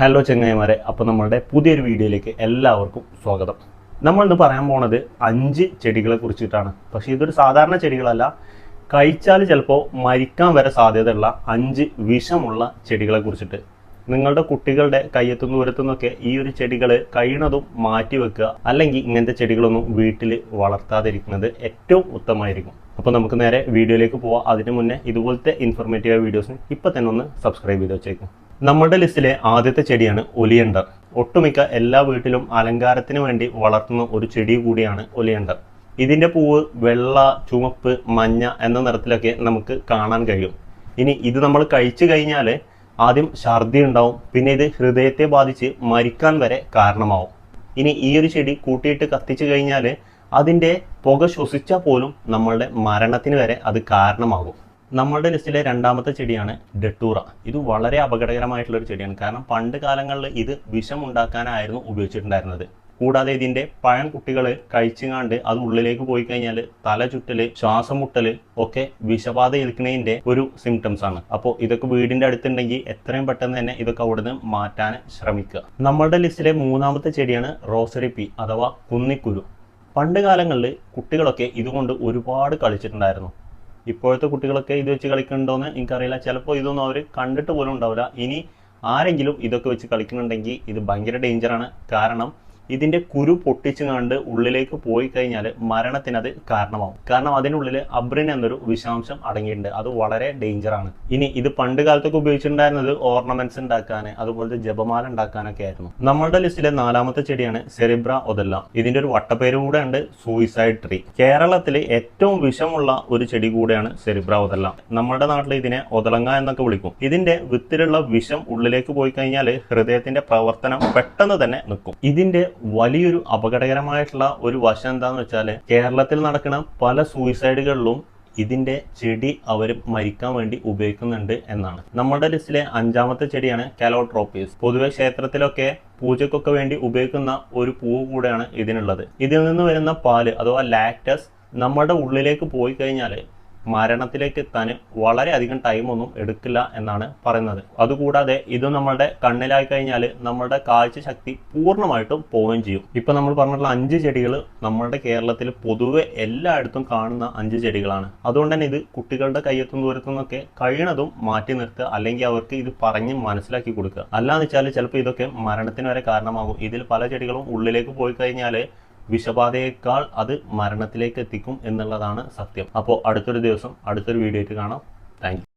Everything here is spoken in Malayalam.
ഹലോ ചെങ്ങായിമാരെ, അപ്പോൾ നമ്മളുടെ പുതിയൊരു വീഡിയോയിലേക്ക് എല്ലാവർക്കും സ്വാഗതം. നമ്മളിന്ന് പറയാൻ പോണത് 5 ചെടികളെ കുറിച്ചിട്ടാണ്. പക്ഷേ ഇതൊരു സാധാരണ ചെടികളല്ല. കഴിച്ചാൽ ചിലപ്പോൾ മരിക്കാൻ വരെ സാധ്യതയുള്ള 5 വിഷമുള്ള ചെടികളെ കുറിച്ചിട്ട്. നിങ്ങളുടെ കുട്ടികളുടെ കയ്യെത്തുന്ന ദൂരത്തുനിന്നൊക്കെ ഈ ഒരു ചെടികൾ കഴിയുന്നതും മാറ്റി വെക്കുക, അല്ലെങ്കിൽ ഇങ്ങനത്തെ ചെടികളൊന്നും വീട്ടിൽ വളർത്താതിരിക്കുന്നത് ഏറ്റവും ഉത്തമമായിരിക്കും. അപ്പോൾ നമുക്ക് നേരെ വീഡിയോയിലേക്ക് പോവാം. അതിന് മുന്നേ ഇതുപോലത്തെ ഇൻഫോർമേറ്റീവ് വീഡിയോസിന് ഇപ്പോൾ തന്നെ ഒന്ന് സബ്സ്ക്രൈബ് ചെയ്ത് വെച്ചേക്കും. നമ്മുടെ ലിസ്റ്റിലെ ആദ്യത്തെ ചെടിയാണ് ഒലിയണ്ടർ. ഒട്ടുമിക്ക എല്ലാ വീട്ടിലും അലങ്കാരത്തിന് വേണ്ടി വളർത്തുന്ന ഒരു ചെടി കൂടിയാണ് ഒലിയണ്ടർ. ഇതിൻ്റെ പൂവ് വെള്ള, ചുവപ്പ്, മഞ്ഞ എന്ന നിറത്തിലൊക്കെ നമുക്ക് കാണാൻ കഴിയും. ഇനി ഇത് നമ്മൾ കഴിച്ചു കഴിഞ്ഞാൽ ആദ്യം ഛർദി ഉണ്ടാവും, പിന്നെ ഇത് ഹൃദയത്തെ ബാധിച്ച് മരിക്കാൻ വരെ കാരണമാവും. ഇനി ഈ ഒരു ചെടി കൂട്ടിയിട്ട് കത്തിച്ചു കഴിഞ്ഞാൽ അതിൻ്റെ പുക ശ്വസിച്ചാൽ പോലും നമ്മളുടെ മരണത്തിന് വരെ അത് കാരണമാകും. നമ്മളുടെ ലിസ്റ്റിലെ രണ്ടാമത്തെ ചെടിയാണ് ഡെട്ടൂറ. ഇത് വളരെ അപകടകരമായിട്ടുള്ളൊരു ചെടിയാണ്. കാരണം പണ്ട് കാലങ്ങളിൽ ഇത് വിഷം ഉണ്ടാക്കാനായിരുന്നു ഉപയോഗിച്ചിട്ടുണ്ടായിരുന്നത്. കൂടാതെ ഇതിൻ്റെ പഴം കുട്ടികൾ കഴിച്ചുകാണ്ട് അത് ഉള്ളിലേക്ക് പോയി കഴിഞ്ഞാൽ തല ചുറ്റല്, ശ്വാസം മുട്ടല് ഒക്കെ വിഷബാധ ഏൽക്കുന്നതിൻ്റെ ഒരു സിംറ്റംസ് ആണ്. അപ്പോൾ ഇതൊക്കെ വീടിൻ്റെ അടുത്തുണ്ടെങ്കിൽ എത്രയും പെട്ടെന്ന് തന്നെ ഇതൊക്കെ അവിടുന്ന് മാറ്റാൻ ശ്രമിക്കുക. നമ്മളുടെ ലിസ്റ്റിലെ മൂന്നാമത്തെ ചെടിയാണ് റോസറി പീ അഥവാ കുന്നിക്കുരു. പണ്ട് കാലങ്ങളിൽ കുട്ടികളൊക്കെ ഇതുകൊണ്ട് ഒരുപാട് കളിച്ചിട്ടുണ്ടായിരുന്നു. ഇപ്പോഴത്തെ കുട്ടികളൊക്കെ ഇത് വെച്ച് കളിക്കുന്നുണ്ടോയെന്ന് എനിക്കറിയില്ല. ചിലപ്പോൾ ഇതൊന്നും അവർ കണ്ടിട്ട് പോലും ഉണ്ടാവില്ല. ഇനി ആരെങ്കിലും ഇതൊക്കെ വെച്ച് കളിക്കുന്നുണ്ടെങ്കിൽ ഇത് ഭയങ്കര ഡേഞ്ചറാണ്. കാരണം ഇതിൻ്റെ കുരു പൊട്ടിച്ചു കണ്ട് ഉള്ളിലേക്ക് പോയി കഴിഞ്ഞാൽ മരണത്തിനത് കാരണമാവും. കാരണം അതിനുള്ളിൽ അബ്രിൻ എന്നൊരു വിഷാംശം അടങ്ങിയിട്ടുണ്ട്. അത് വളരെ ഡേഞ്ചറാണ്. ഇനി ഇത് പണ്ട് കാലത്തൊക്കെ ഉപയോഗിച്ചിട്ടുണ്ടായിരുന്നത് ഓർണമെന്റ്സ് ഉണ്ടാക്കാൻ, അതുപോലത്തെ ജപമാല ഉണ്ടാക്കാനൊക്കെ ആയിരുന്നു. നമ്മളുടെ ലിസ്റ്റിലെ നാലാമത്തെ ചെടിയാണ് സെറിബ്ര ഒതെല്ല. ഇതിന്റെ ഒരു വട്ടപ്പേര് കൂടെ ഉണ്ട്, സൂയിസൈഡ് ട്രീ. കേരളത്തിലെ ഏറ്റവും വിഷമുള്ള ഒരു ചെടി കൂടെയാണ് സെറിബ്ര ഒതെല്ല. നമ്മുടെ നാട്ടിൽ ഇതിനെ ഒതളങ്ങ എന്നൊക്കെ വിളിക്കും. ഇതിന്റെ വിത്തിലുള്ള വിഷം ഉള്ളിലേക്ക് പോയി കഴിഞ്ഞാൽ ഹൃദയത്തിന്റെ പ്രവർത്തനം പെട്ടെന്ന് തന്നെ നിൽക്കും. ഇതിന്റെ വലിയൊരു അപകടകരമായിട്ടുള്ള ഒരു വശം എന്താന്ന് വെച്ചാൽ കേരളത്തിൽ നടക്കുന്ന പല സൂയിസൈഡുകളിലും ഇതിന്റെ ചെടി അവർ മരിക്കാൻ വേണ്ടി ഉപയോഗിക്കുന്നുണ്ട് എന്നാണ്. നമ്മുടെ ലിസ്റ്റിലെ അഞ്ചാമത്തെ ചെടിയാണ് കാലോട്രോപ്പീസ്. പൊതുവെ ക്ഷേത്രത്തിലൊക്കെ പൂജക്കൊക്കെ വേണ്ടി ഉപയോഗിക്കുന്ന ഒരു പൂവ് കൂടെയാണ് ഇതിനുള്ളത്. ഇതിൽ നിന്ന് വരുന്ന പാല് അഥവാ ലാക്ടസ് നമ്മുടെ ഉള്ളിലേക്ക് പോയി കഴിഞ്ഞാൽ മരണത്തിലേക്ക് എത്താൻ വളരെയധികം ടൈമൊന്നും എടുക്കില്ല എന്നാണ് പറയുന്നത്. അതുകൂടാതെ ഇത് നമ്മളുടെ കണ്ണിലായി കഴിഞ്ഞാൽ നമ്മളുടെ കാഴ്ച ശക്തി പൂർണ്ണമായിട്ടും പോവുകയും ചെയ്യും. ഇപ്പൊ നമ്മൾ പറഞ്ഞിട്ടുള്ള 5 ചെടികൾ നമ്മളുടെ കേരളത്തിൽ പൊതുവെ എല്ലായിടത്തും കാണുന്ന 5 ചെടികളാണ്. അതുകൊണ്ട് തന്നെ ഇത് കുട്ടികളുടെ കയ്യെത്തും ദൂരത്തുനിന്നൊക്കെ കഴിയണതും മാറ്റി നിർത്തുക, അല്ലെങ്കിൽ അവർക്ക് ഇത് പറഞ്ഞ് മനസ്സിലാക്കി കൊടുക്കുക. അല്ലാന്ന് വെച്ചാൽ ചിലപ്പോൾ ഇതൊക്കെ മരണത്തിന് വരെ കാരണമാകും. ഇതിൽ പല ചെടികളും ഉള്ളിലേക്ക് പോയി കഴിഞ്ഞാൽ വിഷബാധയേക്കാൾ അത് മരണത്തിലേക്ക് എത്തിക്കും എന്നുള്ളതാണ് സത്യം. അപ്പോൾ അടുത്തൊരു ദിവസം അടുത്തൊരു വീഡിയോ ആയിട്ട് കാണാം. Thank you.